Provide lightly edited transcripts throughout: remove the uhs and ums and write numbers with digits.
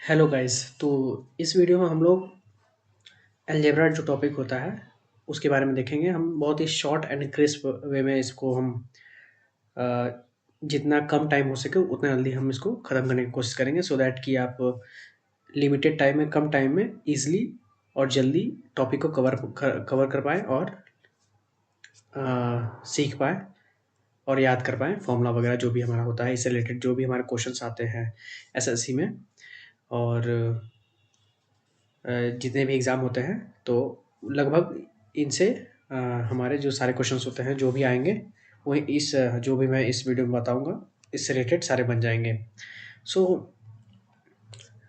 Hello guys. तो इस video में हम लोग अलजेब्रा जो टॉपिक होता है उसके बारे में देखेंगे। हम बहुत ही शॉर्ट एंड क्रिस्प वे में इसको हम अ, जितना कम टाइम हो सके उतना जल्दी हम इसको ख़त्म करने की कोशिश करेंगे, सो दैट कि आप लिमिटेड टाइम में, कम टाइम में इजीली और जल्दी टॉपिक को कवर कर पाएँ और सीख पाएँ और याद कर पाएँ फॉर्मूला वगैरह जो भी हमारा होता है, इससे रिलेटेड जो भी हमारे क्वेश्चंस आते हैं एसएससी में और जितने भी एग्ज़ाम होते हैं, तो लगभग इनसे अ, हमारे जो सारे क्वेश्चंस होते हैं जो भी आएँगे, वो जो भी मैं इस वीडियो में बताऊँगा इससे रिलेटेड सारे बन जाएँगे। सो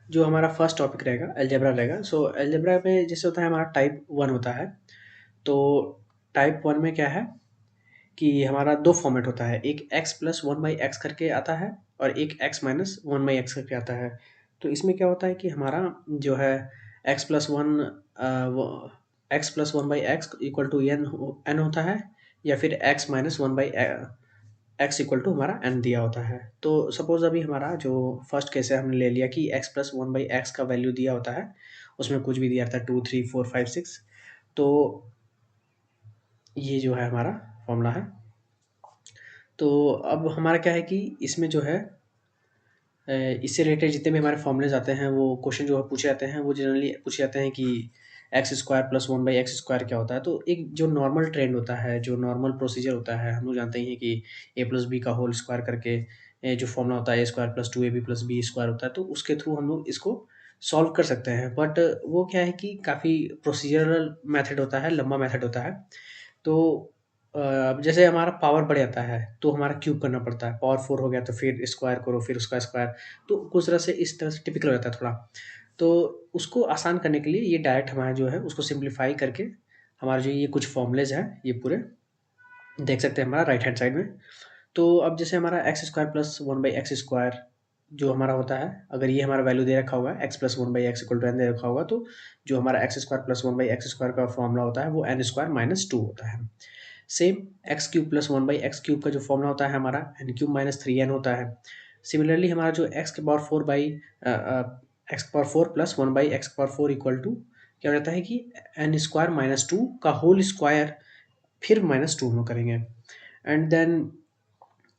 जो हमारा फर्स्ट टॉपिक रहेगा अलजेब्रा रहेगा। सो अलजेब्रा में जैसे होता है हमारा टाइप 1 होता है। तो टाइप 1 में क्या है कि हमारा 2 फॉर्मेट होता है, एक x प्लस 1/x करके आता है और एक x माइनस 1/x करके आता है। तो इसमें क्या होता है कि हमारा जो है x प्लस 1 वो x plus 1/x equal to n होता है, या फिर x minus 1/x equal to हमारा n दिया होता है। तो सपोज़ अभी हमारा जो फर्स्ट केस है हमने ले लिया कि x प्लस 1/x का वैल्यू दिया होता है, उसमें कुछ भी दिया रहता है 2, 3, 4, 5, 6। तो ये जो है हमारा फॉर्मूला है। तो अब हमारा क्या है कि इसमें जो है इससे रिलेटेड जितने भी हमारे फॉर्मूलेज़ आते हैं, वो क्वेश्चन जो है पूछे जाते हैं, वो जनरली पूछे जाते हैं कि x square plus 1/x square क्या होता है। तो एक जो नॉर्मल ट्रेंड होता है, जो नॉर्मल प्रोसीजर होता है, हम लोग जानते ही हैं कि ए प्लस बी का होल स्क्वायर करके जो फॉर्मूला होता है A square plus 2ab plus B square होता है, तो उसके थ्रू हम लोग इसको सॉल्व कर सकते हैं। बट वो क्या है कि काफ़ी प्रोसीजरल मेथड होता है, लंबा मेथड होता है। तो जैसे हमारा पावर बढ़ जाता है, तो हमारा क्यूब करना पड़ता है। पावर 4 हो गया तो फिर स्क्वायर करो, फिर उसका स्क्वायर। तो कुछ तरह से इस तरह से टिपिकल हो जाता है थोड़ा। तो उसको आसान करने के लिए ये डायरेक्ट हमारा जो है उसको सिम्प्लीफाई करके हमारा जो ये कुछ फॉर्मूलेज़ हैं, ये पूरे देख सकते हैं हमारा राइट हैंड साइड में। तो अब जैसे हमारा x square plus 1/x square जो हमारा होता है, अगर ये हमारा वैल्यू दे रखा होगा x plus 1/x equal to n दे रखा होगा, तो जो हमारा x square plus 1/x square का फॉर्मूला होता है वो n स्क्वायर माइनस 2 होता है। Same x cube plus 1/x cube का जो फॉर्मूला होता है हमारा एन क्यूब माइनस 3n होता है। सिमिलरली हमारा जो x power 4 plus 1/x power 4 equal to क्या हो जाता है कि एन स्क्वायर माइनस 2 का होल स्क्वायर, फिर माइनस 2 हम लोग करेंगे, and then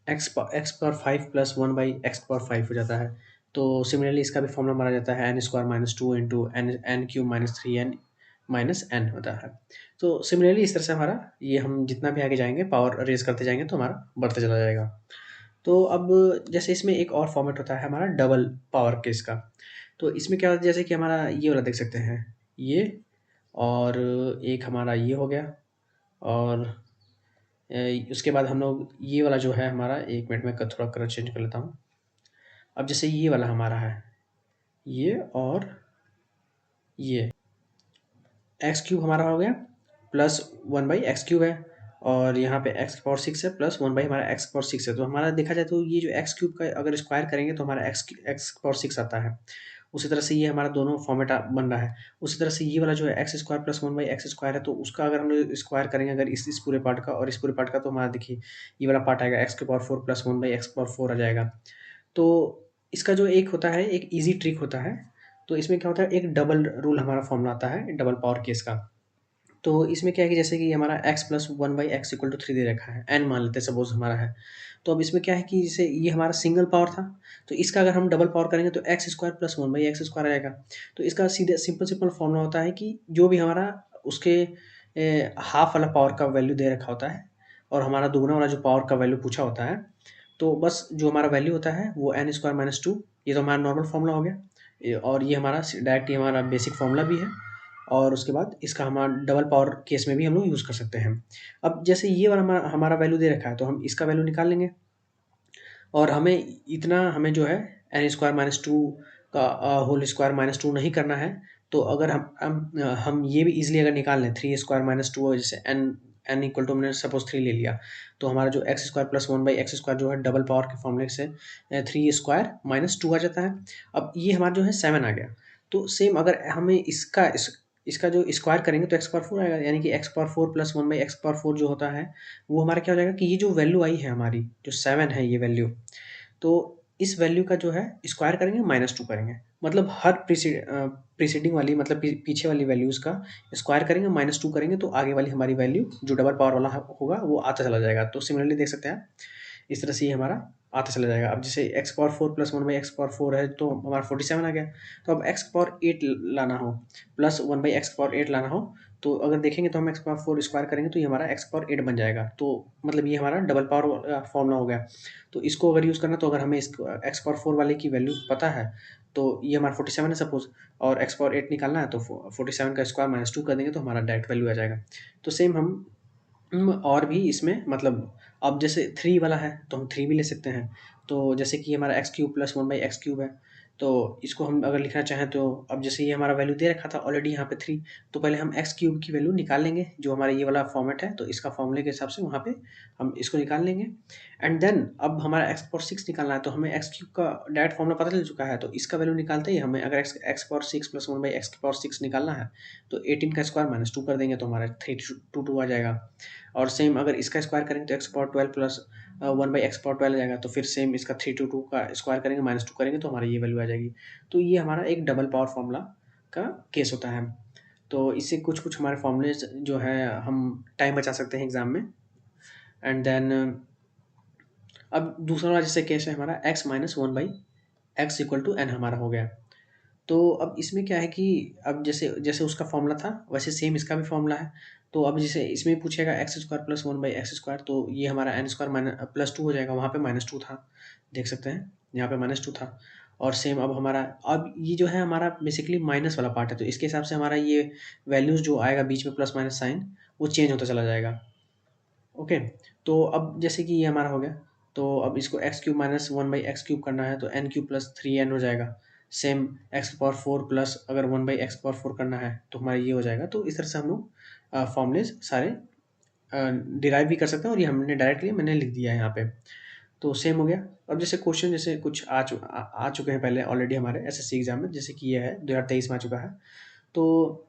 x power 5 plus 1/x power 5 हो जाता है। तो सिमिलरली इसका भी फॉर्मूला माना जाता है n square minus 2 into n cube minus 3n minus n होता है। तो सिमिलरली इस तरह से हमारा ये हम जितना भी आगे जाएँगे पावर रेज़ करते जाएँगे तो हमारा बढ़ता चला जाएगा। तो अब जैसे इसमें एक और फॉर्मेट होता है हमारा डबल पावर केस का। तो इसमें क्या होता है, जैसे कि हमारा ये वाला देख सकते हैं, ये और एक हमारा ये हो गया, और उसके बाद हम लोग ये वाला जो है हमारा, 1 मिनट में क थोड़ा कलर चेंज कर लेता हूँ। अब जैसे ये वाला हमारा है, ये और ये एक्स क्यूब हमारा हो गया प्लस 1/x क्यूब है, और यहाँ पे एक्स पावर 6 है प्लस 1 हमारा एक्स पावर 6 है। तो हमारा देखा जाए तो ये जो एक्स क्यूब का अगर स्क्वायर करेंगे तो हमारा एक्स पावर 6 आता है। उसी तरह से ये हमारा दोनों फॉर्मेट बन रहा है। उसी तरह से ये वाला जो है x square plus 1/x square है, तो उसका अगर हम लोग स्क्वायर करेंगे अगर इस पूरे पार्ट का और इस पूरे पार्ट का, तो हमारा देखिए ये वाला पार्ट आएगा एक्स के पावर 4 प्लस 1/x पावर 4 आ जाएगा। तो इसका जो एक होता है, एक ईज़ी ट्रिक होता है। तो इसमें क्या होता है, एक डबल रूल हमारा फॉर्मूला आता है डबल पावर केस का। तो इसमें क्या है कि जैसे कि हमारा x plus 1/x equal to 3 दे रखा है, n मान लेते हैं सपोज़ हमारा है। तो अब इसमें क्या है कि जैसे ये हमारा सिंगल पावर था, तो इसका अगर हम डबल पावर करेंगे तो x square plus 1/x square आएगा। तो इसका सीधे सिंपल फॉर्मूला होता है कि जो भी हमारा उसके हाफ वाला पावर का वैल्यू दे रखा होता है और हमारा दुगना वाला जो पावर का वैल्यू पूछा होता है, तो बस जो हमारा वैल्यू होता है वो n स्क्वायर माइनस 2, ये तो हमारा नॉर्मल फॉर्मूला हो गया। और ये हमारा डायरेक्ट ये हमारा बेसिक फॉर्मूला भी है, और उसके बाद इसका हमारा डबल पावर केस में भी हम लोग यूज़ कर सकते हैं। अब जैसे ये वाला हमारा वैल्यू दे रखा है, तो हम इसका वैल्यू निकाल लेंगे, और हमें जो है एन स्क्वायर माइनस 2 का होल स्क्वायर माइनस 2 नहीं करना है। तो अगर हम ये भी ईज़िली अगर निकाल लें, 3 स्क्वायर माइनस 2, जैसे एन इक्वल टू हमने सपोज़ 3 ले लिया, तो हमारा जो x square plus 1/x square जो है डबल पावर के फॉर्मूले से 3 स्क्वायर माइनस 2 आ जाता है। अब ये हमारा जो है 7 आ गया। तो सेम अगर हमें इसका जो स्क्वायर करेंगे तो एक्स पावर 4 आएगा, यानी कि x power 4 plus 1/x power 4 जो होता है, वो हमारा क्या हो जाएगा कि ये जो वैल्यू आई है हमारी, जो 7 है ये वैल्यू, तो इस वैल्यू का जो है स्क्वायर करेंगे -2 करेंगे, मतलब हर प्रीसीडिंग वाली मतलब पीछे वाली वैल्यूज़ का स्क्वायर करेंगे -2 करेंगे तो आगे वाली हमारी वैल्यू जो डबल पावर वाला होगा वो आता चला जाएगा। तो सिमिलरली देख सकते हैं आप, इस तरह से ये हमारा आता चला जाएगा। अब जैसे x power 4 plus 1 by x power 4 है तो हमारा 47 आ गया। तो अब एक्स पावर 8 लाना हो प्लस 1 बाई एक्स पावर 8 लाना हो, तो अगर देखेंगे तो हम एक्स पावर 4 स्क्वायर करेंगे तो ये हमारा एक्स पावर 8 बन जाएगा। तो मतलब ये हमारा डबल पावर फॉर्मूला हो गया। तो इसको अगर यूज़ करना, तो अगर हमें इस एक्स पावर 4 वाले की वैल्यू पता है तो ये हमारा 47 है सपोज, और एक्स पावर 8 निकालना है तो 47 का स्क्वायर -2 कर देंगे तो हमारा डायरेक्ट वैल्यू आ जाएगा। तो सेम हम और भी इसमें मतलब अब जैसे 3 वाला है तो हम 3 भी ले सकते हैं। तो जैसे कि हमारा x cube plus 1 by x cube है, तो इसको हम अगर लिखना चाहें तो अब जैसे ये हमारा वैल्यू दे रखा था ऑलरेडी यहाँ पे 3, तो पहले हम एक्स क्यूब की वैल्यू निकाल लेंगे जो हमारा ये वाला फॉर्मेट है, तो इसका फॉर्मूले के हिसाब से वहाँ पे हम इसको निकाल लेंगे। एंड देन अब हमारा एक्स पावर 6 निकालना है, तो हमें एक्स क्यूब का डायरेक्ट फॉर्मूला पता चल चुका है, तो इसका वैल्यू निकालते ही हमें अगर x x power 6 plus 1 by x power 6 निकालना है तो 18 का स्क्वायर -2 कर देंगे तो हमारा 322 आ जाएगा। और सेम अगर इसका स्क्वायर करेंगे तो x power 12 plus 1 by x power 12 आ जाएगा, तो फिर सेम इसका 322 का स्क्वायर करेंगे -2 करेंगे तो हमारा ये वैल्यू आ जाएगी। तो ये हमारा एक डबल पावर फॉर्मूला का केस होता है। तो इससे कुछ-कुछ हमारे फॉर्मूलेज़ जो है हम टाइम बचा सकते हैं एग्ज़ाम में। एंड देन अब दूसरा वाला जैसे केस है हमारा x minus 1 by x equal to n हमारा हो गया। तो अब इसमें क्या है कि अब जैसे जैसे उसका फॉर्मूला था वैसे सेम इसका भी फॉर्मूला है। तो अब जैसे इसमें पूछेगा x square plus 1 by x square, तो ये हमारा एन स्क्वायर प्लस 2 हो जाएगा, वहाँ पे -2 था, देख सकते हैं यहाँ पे -2 था। और सेम अब हमारा अब ये जो है हमारा बेसिकली माइनस वाला पार्ट है, तो इसके हिसाब से हमारा ये वैल्यूज़ जो आएगा बीच में प्लस माइनस साइन वो चेंज होता चला जाएगा। ओके, तो अब जैसे कि ये हमारा हो गया, तो अब इसको x cube minus 1 by x cube करना है तो एन क्यूब प्लस 3n हो जाएगा। सेम एक्स पावर 4 प्लस अगर 1 बाई एक्स पावर 4 करना है तो हमारा ये हो जाएगा। तो इस तरह से हम लोग फॉर्मूलेज़ सारे डिराइव भी कर सकते हैं, और ये हमने डायरेक्टली मैंने लिख दिया है यहाँ पे। तो सेम हो गया। अब जैसे क्वेश्चन जैसे कुछ आ चुके हैं पहले ऑलरेडी हमारे एसएससी एग्ज़ाम में, जैसे कि ये है 2023 में आ चुका है। तो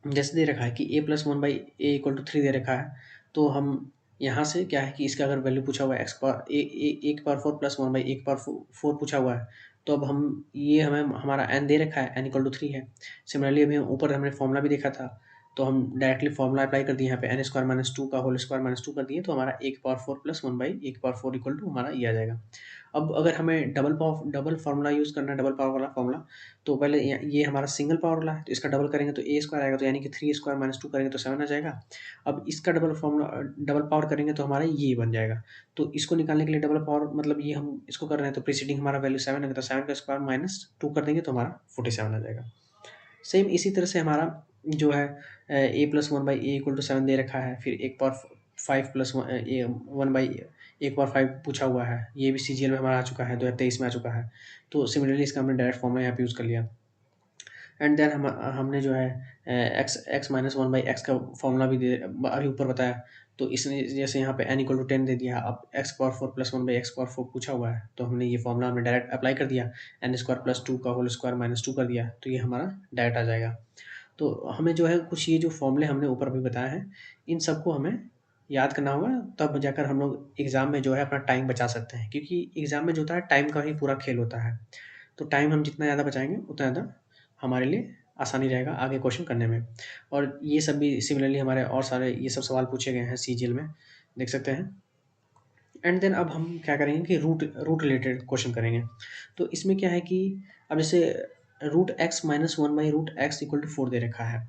जैसे दे रखा है कि a plus 1 by A equal to 3 दे रखा है, तो हम यहाँ से क्या है कि इसका अगर वैल्यू पूछा हुआ है एक्स पावर ए की पावर 4 प्लस 1 बाई ए की पावर 4 पूछा हुआ है, तो अब हम ये हमें हमारा n दे रखा है, n इक्वल टू 3 है। सिमिलरली अभी ऊपर हमने फॉर्मूला भी देखा था, तो हम डायरेक्टली फॉर्मूला अप्लाई कर दिए यहाँ पे, एन स्क्वायर माइनस 2 का होल स्क्वायर -2 कर दिए, तो हमारा ए की पावर 4 प्लस 1 बाई ए की पावर 4 इक्वल टू हमारा ये आ जाएगा। अब अगर हमें डबल फार्मूला यूज़ करना है, डबल पावर वाला फार्मूला, तो पहले ये हमारा सिंगल पावर वाला है, तो इसका डबल करेंगे तो ए स्क्वायर आएगा, तो यानी कि 3 स्क्वायर -2 करेंगे तो 7 आ जाएगा। अब इसका डबल पावर करेंगे तो हमारा ये बन जाएगा। तो इसको निकालने के लिए डबल पावर मतलब ये हम इसको कर रहे हैं, तो प्रीसीडिंग हमारा वैल्यू 7 है, तो 7 का स्क्वायर -2 कर देंगे तो हमारा 47 आ जाएगा। सेम इसी तरह से हमारा जो है ए plus 1 by A equal to 7 दे रखा है, फिर एक पावर 5 प्लस 1 बाई एक पावर 5 पूछा हुआ है, ये भी सीजीएल में हमारा आ चुका है, 2023 में आ चुका है। तो सिमिलरली इसका हमने डायरेक्ट फॉर्मूला यहाँ पे यूज़ कर लिया। एंड देन हमने जो है x x minus 1 by X का फॉर्मूला भी अभी ऊपर बताया, तो इसने जैसे यहाँ पे n इक्वल टू 10 दे दिया, अब x power 4 plus 1 by x power 4 पूछा हुआ है, तो हमने ये फॉर्मूला हमने डायरेक्ट अप्लाई कर दिया, एन स्क्वायर प्लस 2 का होल स्क्वायर -2 कर दिया, तो ये हमारा डायरेक्ट आ जाएगा। तो हमें जो है कुछ ये जो फॉर्मूले हमने ऊपर भी बताए हैं, इन सबको हमें याद करना होगा, तब जाकर हम लोग एग्ज़ाम में जो है अपना टाइम बचा सकते हैं, क्योंकि एग्ज़ाम में जो होता है टाइम का ही पूरा खेल होता है। तो टाइम हम जितना ज़्यादा बचाएँगे उतना ज़्यादा हमारे लिए आसानी रहेगा आगे क्वेश्चन करने में। और ये सब भी सिमिलरली हमारे और सारे ये सब सवाल पूछे गए हैं सीजीएल में, देख सकते हैं। एंड देन अब हम क्या करेंगे कि रूट रूट रिलेटेड क्वेश्चन करेंगे। तो इसमें क्या है कि अब जैसे root x minus 1 by root x equal to 4 दे रखा है,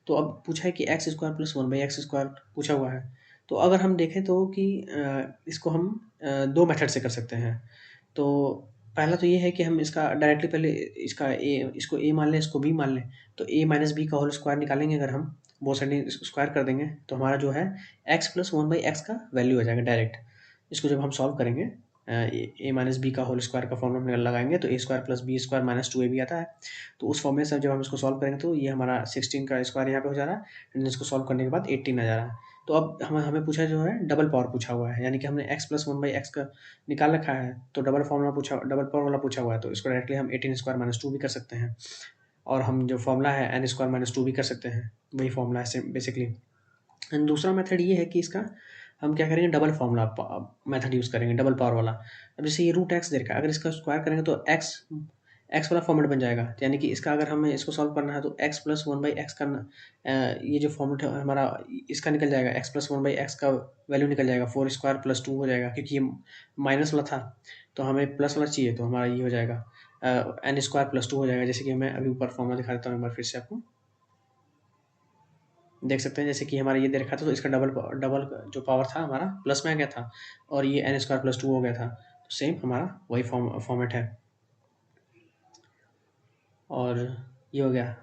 तो अब पूछा है कि x square plus 1 by x square पूछा हुआ है। तो अगर हम देखें तो कि इसको हम 2 मेथड से कर सकते हैं। तो पहला तो ये है कि हम इसका डायरेक्टली पहले इसको ए मान लें, इसको बी मान लें, तो ए माइनस बी का होल स्क्वायर निकालेंगे अगर हम, बोथ साइड स्क्वायर कर देंगे, तो हमारा जो है एक्स प्लस 1 बाई एक्स का वैल्यू आ जाएगा डायरेक्ट। इसको जब हम सॉल्व करेंगे ए माइनस बी का होल स्क्वायर का फॉर्मूला लगाएंगे तो A square plus B square minus 2ab आता है। तो उस फॉर्मूले से जब हम इसको सॉल्व करेंगे तो ये हमारा 16 का स्क्वायर यहाँ पे हो जा रहा है, एंड इसको सॉल्व करने के बाद 18 आ जा रहा है। तो अब हमें पूछा जो है डबल पावर पूछा हुआ है, यानी कि हमने एक्स प्लस 1 बाई एक्स का निकाल रखा है, तो डबल पावर वाला पूछा हुआ है, तो इसको डायरेक्टली हम 18 स्क्वायर माइनस 2 भी कर सकते हैं, और हम जो फॉर्मूला है एन स्क्वायर माइनस 2 भी कर सकते हैं, वही फॉर्मूला है बेसिकली। एंड दूसरा मेथड ये है कि इसका हम क्या करेंगे, डबल फार्मूला मेथड यूज़ करेंगे, डबल पावर वाला। अब जैसे ये रूट एक्स दे रखा है, अगर इसका स्क्वायर करेंगे तो एक्स एक्स वाला फॉर्मेट बन जाएगा, यानी कि इसका अगर हमें इसको सॉल्व करना है तो x plus one by x करना, ये जो फॉर्मेट है हमारा, इसका निकल जाएगा, x plus one by X का वैल्यू निकल जाएगा, 4 स्क्वायर प्लस 2 हो जाएगा, क्योंकि ये माइनस वाला था तो हमें प्लस वाला चाहिए, तो हमारा ये हो जाएगा एन स्क्वायर प्लस 2 हो जाएगा। जैसे कि मैं अभी ऊपर फॉर्मूला दिखा देता हूँ एक बार फिर से आपको, देख सकते हैं जैसे कि हमारा ये दे रखा था, तो इसका डबल डबल जो पावर था हमारा प्लस में आ गया था, और ये एन स्क्वायर प्लस 2 हो गया था, तो सेम हमारा वही फॉर्मेट है। और ये हो गया।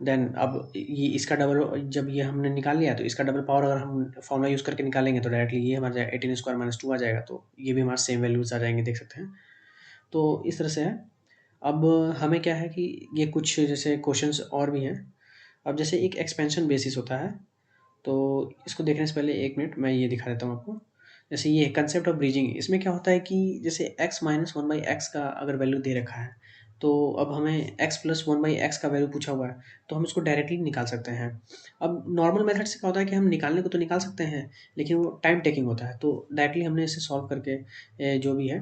देन अब ये इसका डबल, जब ये हमने निकाल लिया तो इसका डबल पावर अगर हम फॉर्मूला यूज़ करके निकालेंगे तो डायरेक्टली ये हमारा जाएगा 18 स्क्वायर माइनस 2 आ जाएगा, तो ये भी हमारा सेम वैल्यूज आ जाएंगे, देख सकते हैं। तो इस तरह से है। अब हमें क्या है कि ये कुछ जैसे क्वेश्चंस और भी हैं। अब जैसे एक एक्सपेंशन बेसिस होता है, तो इसको देखने से पहले एक मिनट मैं ये दिखा देता हूँ आपको। जैसे ये कंसेप्ट ऑफ ब्रिजिंग, इसमें क्या होता है कि जैसे x minus one by X का अगर वैल्यू दे रखा है, तो अब हमें x plus one by X का वैल्यू पूछा हुआ है, तो हम इसको डायरेक्टली निकाल सकते हैं। अब नॉर्मल मेथड से क्या होता है कि हम निकालने को तो निकाल सकते हैं, लेकिन वो टाइम टेकिंग होता है, तो डायरेक्टली हमने इसे सॉल्व करके जो भी है,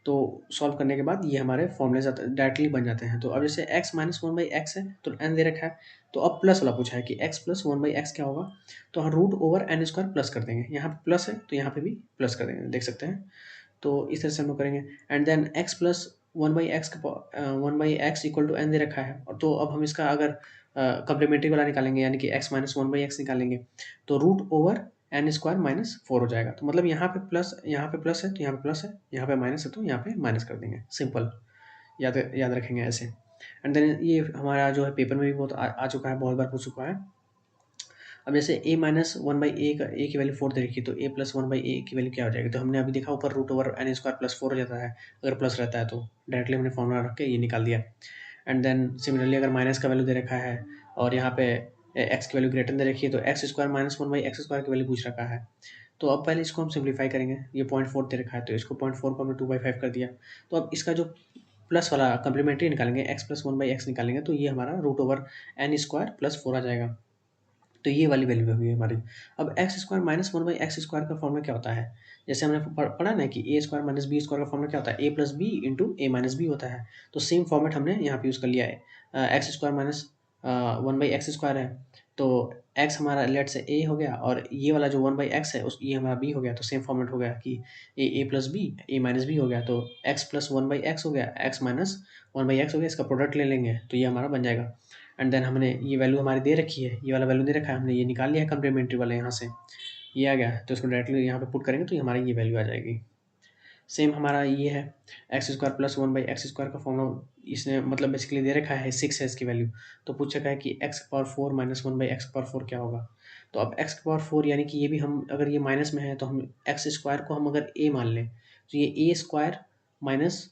तो सॉल्व करने के बाद ये हमारे फॉर्मूले डायरेक्टली बन जाते हैं। तो अब जैसे x minus one by x है तो n दे रखा है, तो अब प्लस वाला पूछा है कि x plus one by x क्या होगा, तो हम root over n square plus कर देंगे, यहाँ पे प्लस है तो यहाँ पे भी प्लस कर देंगे, देख सकते हैं। तो इस तरह से हम लोग करेंगे। And then X plus one by X का one by x equal to N दे रखा है, और तो अब हम इसका अगर कम्प्लीमेंट्री वाला निकालेंगे, यानी कि x minus one by x निकालेंगे, तो root over n square minus 4 हो जाएगा। तो मतलब यहाँ पे प्लस, यहाँ पे प्लस है तो यहाँ पे प्लस है, यहाँ पे माइनस है तो यहाँ पे माइनस कर देंगे, सिंपल। याद याद रखेंगे ऐसे। एंड देन ये हमारा जो है पेपर में भी बहुत आ चुका है, बहुत बार पूछ चुका है। अब जैसे a minus one by a का ए की वैल्यू 4 दे रखी है, तो a प्लस वन बाई ए की वैल्यू क्या हो जाएगी, तो हमने अभी देखा ऊपर root over n square plus 4 हो जाता है, अगर प्लस रहता है तो डायरेक्टली हमने फॉर्मूला रख के ये निकाल दिया। एंड देन सिमिलरली अगर माइनस का वैल्यू दे रखा है और यहाँ पे एक्स की वैल्यू ग्रेटर दे रखी है, तो x square minus one by x square की वैल्यू पूछ रखा है। तो अब पहले इसको हम सिंप्लीफाई करेंगे, ये 0.4 दे रखा है तो इसको 0.4 को हमने 2/5 कर दिया। तो अब इसका जो प्लस वाला कम्प्लीमेंट्री निकालेंगे, x plus one by x निकालेंगे, तो ये हमारा root over n square plus 4 आ जाएगा। तो ये वाली वैल्यू होगी हमारी। अब x square minus one by x square का फॉर्मूला क्या होता है, जैसे हमने पढ़ा ना कि a square minus b square का फॉर्मूला क्या होता है, ए plus b into a minus b होता है। तो सेम फॉर्मेट हमने यहाँ पे यूज़ कर लिया है। X square minus one by x square है, तो एक्स हमारा लेट से ए हो गया, और ये वाला जो वन बाई एक्स है उस ये हमारा बी हो गया, तो सेम फॉर्मेट हो गया कि A plus B A minus B हो गया, तो x plus one by x हो गया, x minus one by x हो गया, इसका प्रोडक्ट ले लेंगे तो ये हमारा बन जाएगा। एंड देन हमने ये वैल्यू हमारी दे रखी है, ये वाला वैल्यू दे रखा है, हमने ये निकाल लिया है कम्प्लीमेंट्री वाला, यहाँ से ये आ गया, तो इसको डायरेक्टली यहाँ पे पुट करेंगे तो ये हमारी ये वैल्यू आ जाएगी। सेम हमारा ये है x square plus one by x square का फॉर्मूला, इसने मतलब बेसिकली दे रखा है 6 है इसकी वैल्यू, तो पूछ रखा है कि x power 4 minus one by x power 4 क्या होगा। तो अब एक्स पावर 4 यानी कि ये भी हम अगर ये माइनस में है तो हम एक्स स्क्वायर को हम अगर ए मान लें, तो ये ए स्क्वायर माइनस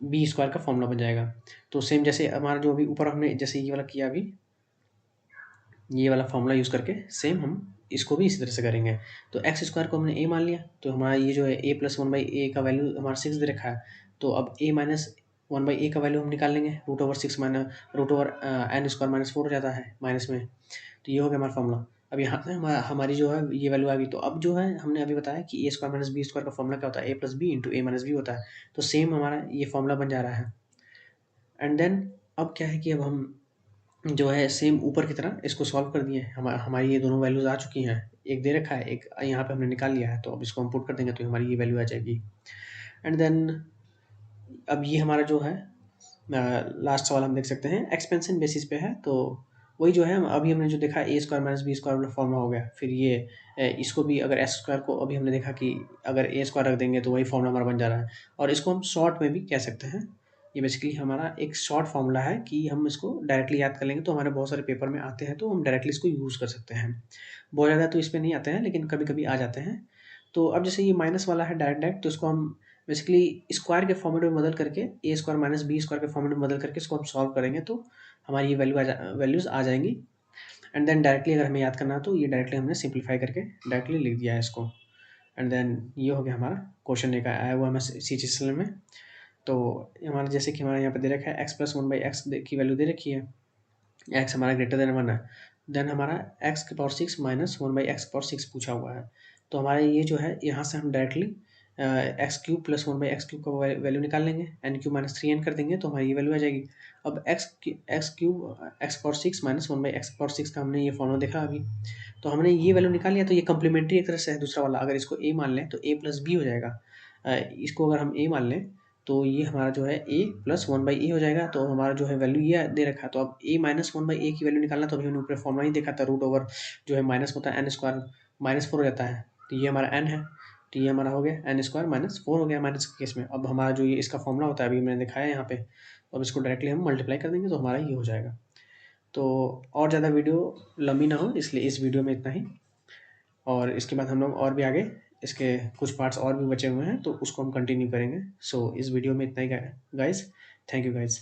बी स्क्वायर का फॉर्मूला बन जाएगा। तो सेम जैसे हमारा जो अभी ऊपर हमने जैसे ये वाला किया, अभी ये वाला फॉर्मूला यूज़ करके सेम हम इसको भी इसी तरह से करेंगे। तो एक्स स्क्वायर को हमने ए मान लिया, तो हमारा ये जो है ए प्लस वन बाई ए का वैल्यू हमारा 6 दे रखा है, तो अब a minus one by a का वैल्यू हम निकाल लेंगे, root over 6 minus root over n square minus 4 हो जाता है माइनस में, तो ये हो गया हमारा फॉर्मूला। अब यहाँ से हमारी जो है ये वैल्यू आ गई, तो अब जो है हमने अभी बताया कि a square minus b square का फॉर्मूला क्या होता है, ए plus b into a minus b होता है, तो सेम हमारा ये फॉर्मूला बन जा रहा है। एंड देन अब क्या है कि अब हम जो है सेम ऊपर की तरह इसको सॉल्व कर दिए, हमारी ये दोनों वैल्यूज आ चुकी हैं, एक दे रखा है, एक यहाँ पे हमने निकाल लिया है, तो अब इसको हम पुट कर देंगे तो हमारी ये वैल्यू आ जाएगी। एंड देन अब ये हमारा जो है लास्ट सवाल हम देख सकते हैं, एक्सपेंशन बेसिस पे है, तो वही जो है अभी हमने जो देखा ए स्क्वायर माइनस बी स्क्वायर वाला फॉर्मूला हो गया, फिर ये इसको भी अगर एस स्क्वायर को अभी हमने देखा कि अगर ए स्क्वायर रख देंगे तो वही फॉर्मूला हमारा बन जा रहा है, और इसको हम शॉर्ट में भी कह सकते हैं। ये बेसिकली हमारा एक शॉर्ट फार्मूला है कि हम इसको डायरेक्टली याद कर लेंगे तो हमारे बहुत सारे पेपर में आते हैं, तो हम डायरेक्टली इसको यूज़ कर सकते हैं। बहुत ज़्यादा तो इस पे नहीं आते हैं, लेकिन कभी कभी आ जाते हैं। तो अब जैसे ये माइनस वाला है डायरेक्ट डायरेक्ट, तो इसको हम बेसिकली स्क्वायर के फॉर्मेट में बदल करके ए स्क्वायर माइनस बी स्क्वायर के फॉर्मेट में बदल करके इसको हम सॉल्व करेंगे, तो हमारी ये वैल्यूज़ आ जाएंगी। एंड देन डायरेक्टली अगर हमें याद करना है तो ये डायरेक्टली हमने सिंप्लीफाई करके डायरेक्टली लिख दिया है इसको। एंड देन ये हो गया हमारा क्वेश्चन एक आया हुआ हमें सी में। तो हमारा जैसे कि हमारे यहाँ पे दे रखा है X plus one by x की वैल्यू दे रखी है, एक्स हमारा ग्रेटर देन वन है, देन हमारा एक्स की power 6 minus one by x power 6 पूछा हुआ है। तो हमारा ये जो है यहाँ से हम directly x cube plus one by x cube का वैल्यू निकाल लेंगे, n cube minus three n कर देंगे तो हमारी ये वैल्यू आ जाएगी। अब x cube x power six minus one by x power six का हमने ये फॉर्मूला देखा अभी, तो हमने ये वैल्यू निकाल लिया। तो ये कम्प्लीमेंट्री एक तरह से है दूसरा वाला, अगर इसको ए मान लें तो ए प्लस बी हो जाएगा। इसको अगर हम ए मान लें तो ये हमारा जो है ए प्लस वन बाई ए हो जाएगा। तो हमारा जो है वैल्यू ये दे रखा है, तो अब ए माइनस वन बाई ए की वैल्यू निकालना, तो अभी हमने ऊपर फॉर्मूला ही देखा था, रूट ओवर जो है माइनस होता है एन स्क्वायर माइनस फोर हो जाता है, तो ये हमारा एन है, तो ये हमारा हो गया एन स्क्वायर माइनस फोर हो गया माइनस के केस में। अब हमारा जो ये इसका फॉर्मूला होता है अभी मैंने दिखाया है यहाँ पे, तो अब इसको डायरेक्टली हम मल्टीप्लाई कर देंगे तो हमारा ये हो जाएगा। तो और ज़्यादा वीडियो लंबी ना हो इसलिए इस वीडियो में इतना ही, और इसके बाद हम लोग और भी आगे इसके कुछ पार्ट्स और भी बचे हुए हैं तो उसको हम कंटिन्यू करेंगे। सो इस वीडियो में इतना ही गाइस, थैंक यू गाइस।